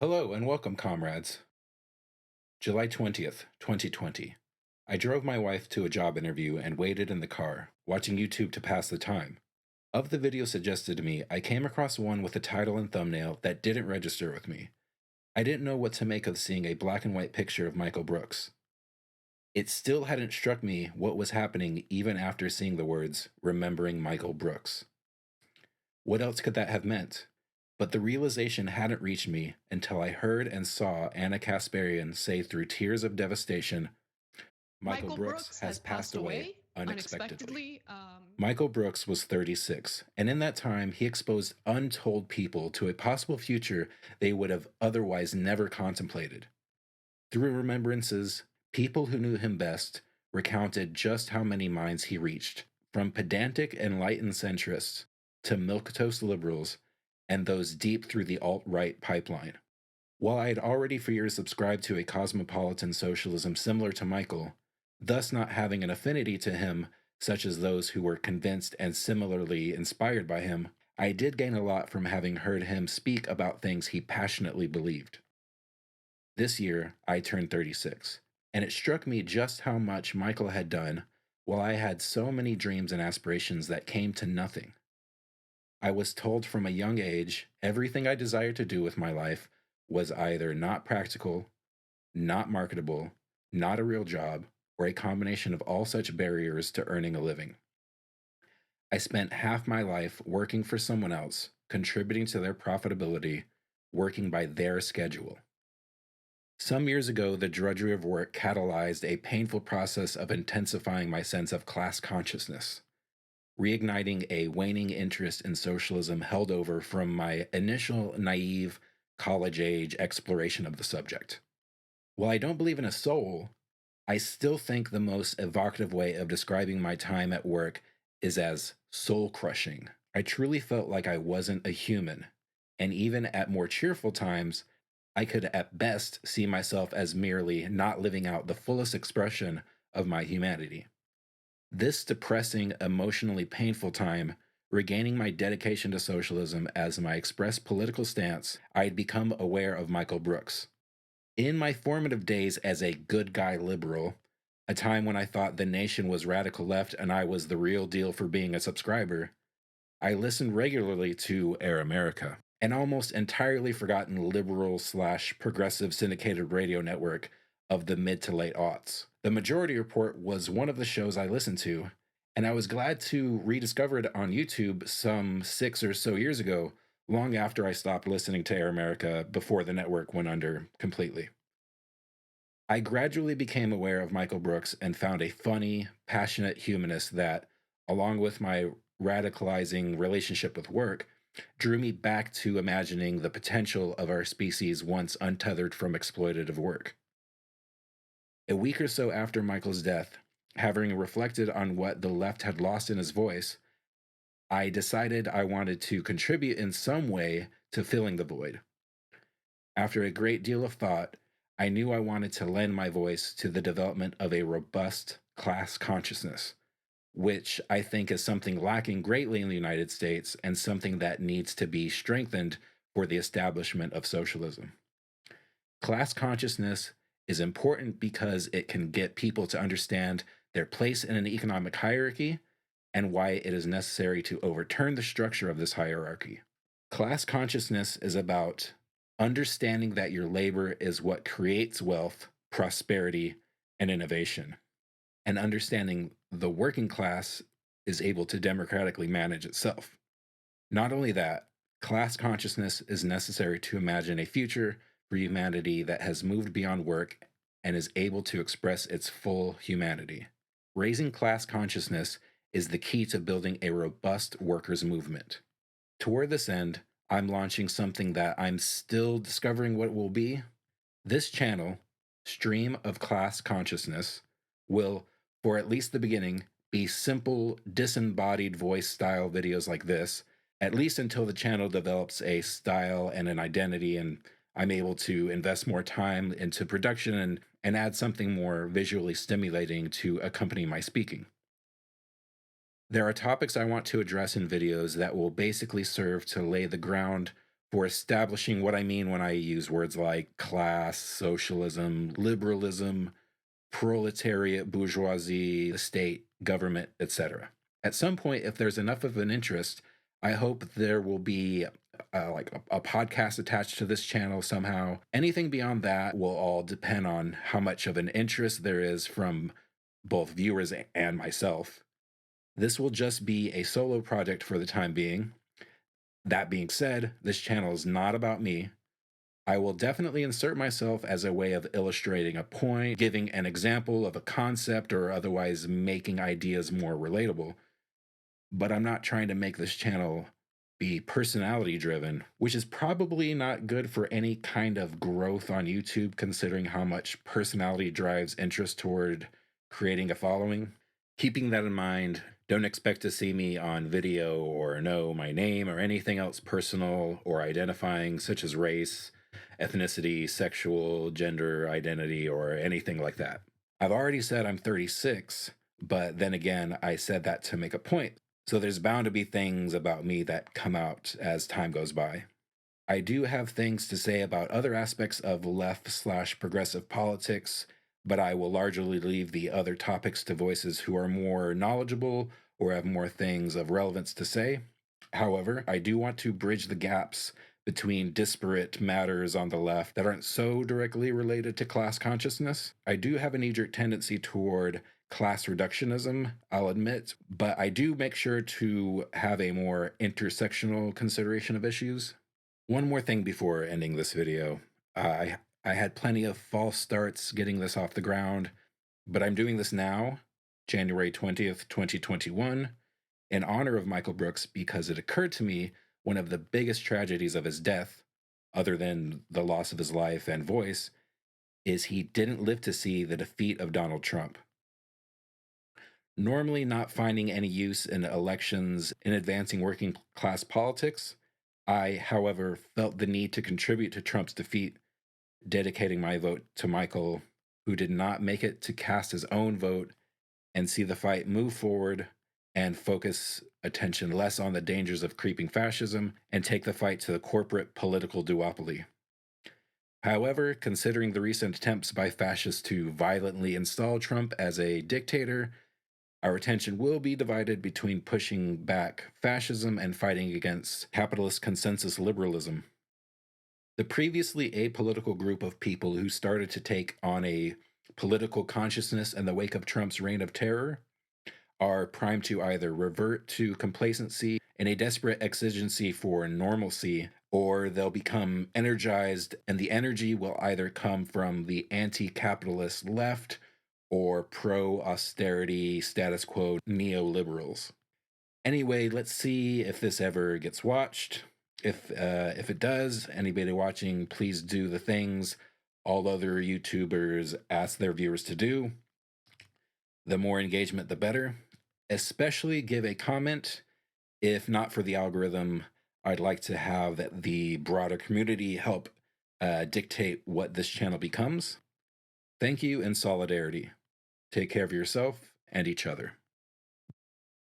Hello and welcome, comrades. July 20th, 2020. I drove my wife to a job interview and waited in the car, watching YouTube to pass the time. Of the videos suggested to me, I came across one with a title and thumbnail that didn't register with me. I didn't know what to make of seeing a black and white picture of Michael Brooks. It still hadn't struck me what was happening even after seeing the words, "Remembering Michael Brooks." What else could that have meant? But the realization hadn't reached me until I heard and saw Anna Kasparian say through tears of devastation, Michael Michael Brooks Brooks has has passed passed away away unexpectedly. unexpectedly. Michael Brooks was 36, and in that time, he exposed untold people to a possible future they would have otherwise never contemplated. Through remembrances, people who knew him best recounted just how many minds he reached, from pedantic enlightened centrists to milquetoast liberals and those deep through the alt-right pipeline. While I had already for years subscribed to a cosmopolitan socialism similar to Michael, thus not having an affinity to him, such as those who were convinced and similarly inspired by him, I did gain a lot from having heard him speak about things he passionately believed. This year, I turned 36, and it struck me just how much Michael had done while I had so many dreams and aspirations that came to nothing. I was told from a young age everything I desired to do with my life was either not practical, not marketable, not a real job, or a combination of all such barriers to earning a living. I spent half my life working for someone else, contributing to their profitability, working by their schedule. Some years ago, the drudgery of work catalyzed a painful process of intensifying my sense of class consciousness, reigniting a waning interest in socialism held over from my initial naive college age exploration of the subject. While I don't believe in a soul, I still think the most evocative way of describing my time at work is as soul crushing. I truly felt like I wasn't a human, and even at more cheerful times, I could at best see myself as merely not living out the fullest expression of my humanity. This depressing, emotionally painful time, regaining my dedication to socialism as my expressed political stance, I had become aware of Michael Brooks. In my formative days as a good guy liberal, a time when I thought the nation was radical left and I was the real deal for being a subscriber, I listened regularly to Air America, an almost entirely forgotten liberal slash progressive syndicated radio network of the mid to late aughts. The Majority Report was one of the shows I listened to, and I was glad to rediscover it on YouTube some 6 or so years ago, long after I stopped listening to Air America before the network went under completely. I gradually became aware of Michael Brooks and found a funny, passionate humanist that, along with my radicalizing relationship with work, drew me back to imagining the potential of our species once untethered from exploitative work. A week or so after Michael's death, having reflected on what the left had lost in his voice, I decided I wanted to contribute in some way to filling the void. After a great deal of thought, I knew I wanted to lend my voice to the development of a robust class consciousness, which I think is something lacking greatly in the United States and something that needs to be strengthened for the establishment of socialism. Class consciousness is important because it can get people to understand their place in an economic hierarchy and why it is necessary to overturn the structure of this hierarchy. Class consciousness is about understanding that your labor is what creates wealth, prosperity, and innovation, and understanding the working class is able to democratically manage itself. Not only that, class consciousness is necessary to imagine a future for humanity that has moved beyond work and is able to express its full humanity. Raising class consciousness is the key to building a robust workers' movement. Toward this end, I'm launching something that I'm still discovering what it will be. This channel, Stream of Class Consciousness, will, for at least the beginning, be simple, disembodied voice style videos like this, at least until the channel develops a style and an identity and I'm able to invest more time into production and add something more visually stimulating to accompany my speaking. There are topics I want to address in videos that will basically serve to lay the ground for establishing what I mean when I use words like class, socialism, liberalism, proletariat, bourgeoisie, the state, government, etc. At some point, if there's enough of an interest, I hope there will be like a podcast attached to this channel somehow. Anything beyond that will all depend on how much of an interest there is from both viewers and myself. This will just be a solo project for the time being. That being said, this channel is not about me. I will definitely insert myself as a way of illustrating a point, giving an example of a concept, or otherwise making ideas more relatable. But I'm not trying to make this channel be personality driven, which is probably not good for any kind of growth on YouTube, considering how much personality drives interest toward creating a following. Keeping that in mind, don't expect to see me on video or know my name or anything else personal or identifying, such as race, ethnicity, sexual, gender identity, or anything like that. I've already said I'm 36, but then again, I said that to make a point. So there's bound to be things about me that come out as time goes by. I do have things to say about other aspects of left/progressive politics, but I will largely leave the other topics to voices who are more knowledgeable or have more things of relevance to say. However, I do want to bridge the gaps between disparate matters on the left that aren't so directly related to class consciousness. I do have a knee-jerk tendency toward class reductionism, I'll admit, but I do make sure to have a more intersectional consideration of issues. One more thing before ending this video. I had plenty of false starts getting this off the ground, but I'm doing this now, January 20th, 2021, in honor of Michael Brooks, because it occurred to me one of the biggest tragedies of his death, other than the loss of his life and voice, is he didn't live to see the defeat of Donald Trump. Normally not finding any use in elections in advancing working class politics, I, however, felt the need to contribute to Trump's defeat, dedicating my vote to Michael, who did not make it to cast his own vote and see the fight move forward and focus attention less on the dangers of creeping fascism and take the fight to the corporate political duopoly. However, considering the recent attempts by fascists to violently install Trump as a dictator, our attention will be divided between pushing back fascism and fighting against capitalist consensus liberalism. The previously apolitical group of people who started to take on a political consciousness in the wake of Trump's reign of terror are primed to either revert to complacency in a desperate exigency for normalcy, or they'll become energized, and the energy will either come from the anti-capitalist left or pro-austerity status quo neoliberals. Anyway, let's see if this ever gets watched. If it does, anybody watching, please do the things all other YouTubers ask their viewers to do. The more engagement, the better. Especially give a comment. If not for the algorithm, I'd like to have that the broader community help dictate what this channel becomes. Thank you, and solidarity. Take care of yourself and each other.